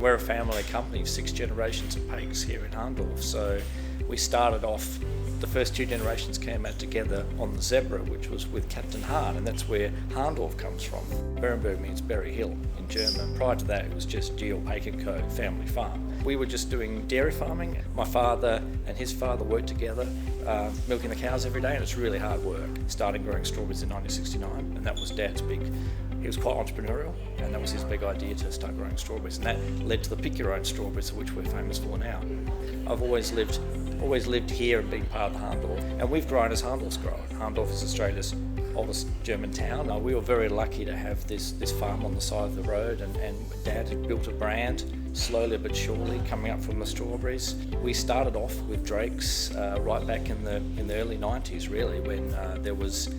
We're a family company, 6 generations of Paechs here in Hahndorf. So we started off, the first 2 generations came out together on the Zebra, which was with Captain Hahn, and that's where Hahndorf comes from. Beerenberg means Berry Hill in German. Prior to that, it was just Georg Paech & Co. family farm. We were just doing dairy farming. My father and his father worked together, milking the cows every day, and it's really hard work. Starting growing strawberries in 1969, and that was Dad's big. He was quite entrepreneurial, and that was his big idea to start growing strawberries, and that led to the pick your own strawberries, which we're famous for now. I've always lived here and been part of Hahndorf, and we've grown as Hahndorf's grown. Hahndorf is Australia's oldest German town. We were very lucky to have this farm on the side of the road, and Dad had built a brand slowly but surely coming up from the strawberries. We started off with Drakes right back in the early 90s, really, when there was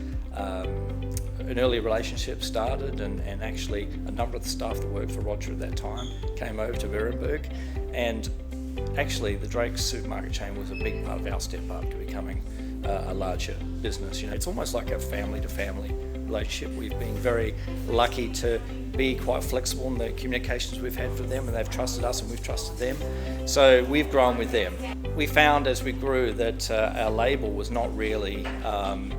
an early relationship started, and actually a number of the staff that worked for Roger at that time came over to Beerenberg, and actually the Drake's supermarket chain was a big part of our step up to becoming a larger business. You know, it's almost like a family to family relationship. We've been very lucky to be quite flexible in the communications we've had for them, and they've trusted us and we've trusted them. So we've grown with them. We found as we grew that our label was not really,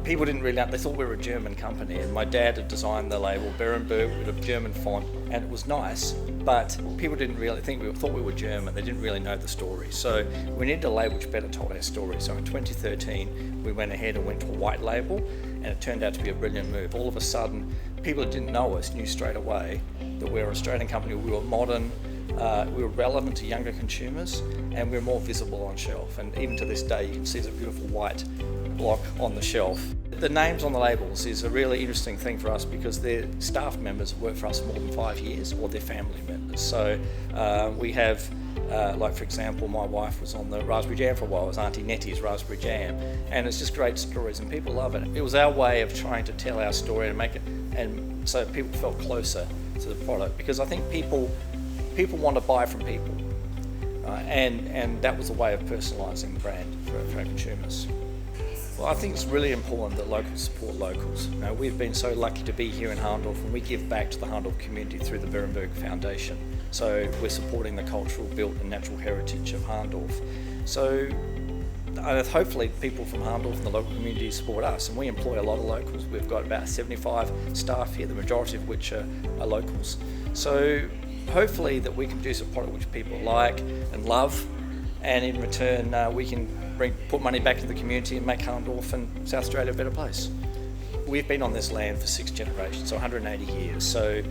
people didn't really, they thought we were a German company, and my dad had designed the label Beerenberg with a German font, and it was nice, but people didn't really thought we were German. They didn't really know the story. So we needed a label which better told our story. So in 2013, we went ahead and went to a white label, and it turned out to be a brilliant move. All of a sudden, people that didn't know us knew straight away that we're an Australian company. We were modern, we were relevant to younger consumers, and we were more visible on shelf. And even to this day, you can see the beautiful white block on the shelf. The names on the labels is a really interesting thing for us because they're staff members that work for us more than 5 years, or they're family members. So we have, like for example, my wife was on the raspberry jam for a while. It was Auntie Nettie's raspberry jam, and it's just great stories, and people love it. It was our way of trying to tell our story and make it, and so people felt closer to the product, because I think people want to buy from people, and that was a way of personalising the brand for our consumers. Well, I think it's really important that locals support locals. You know, we've been so lucky to be here in Hahndorf, and we give back to the Hahndorf community through the Beerenberg Foundation. So we're supporting the cultural, built and natural heritage of Hahndorf. So hopefully people from Hahndorf and the local community support us, and we employ a lot of locals. We've got about 75 staff here, the majority of which are locals. So hopefully that we can produce a product which people like and love, and in return we can put money back into the community and make Hahndorf and South Australia a better place. We've been on this land for 6 generations, so 180 years. So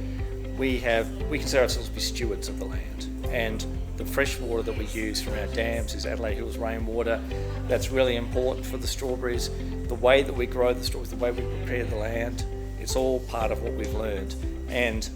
we consider ourselves to be stewards of the land, and the fresh water that we use from our dams is Adelaide Hills rainwater. That's really important for the strawberries. The way that we grow the strawberries, the way we prepare the land, it's all part of what we've learned. And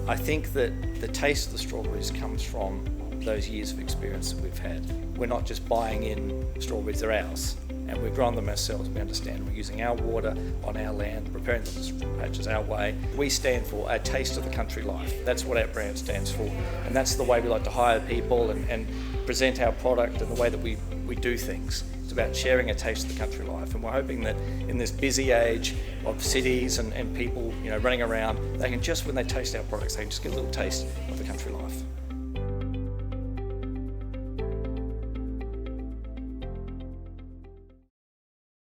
I think that the taste of the strawberries comes from those years of experience that we've had. We're not just buying in strawberries, they're ours, and we've grown them ourselves. We understand we're using our water on our land, preparing the patches our way. We stand for a taste of the country life. That's what our brand stands for, and that's the way we like to hire people and present our product, and the way that we do things. It's about sharing a taste of the country life, and we're hoping that in this busy age of cities and people, you know, running around, they can just, when they taste our products, they can just get a little taste of the country life.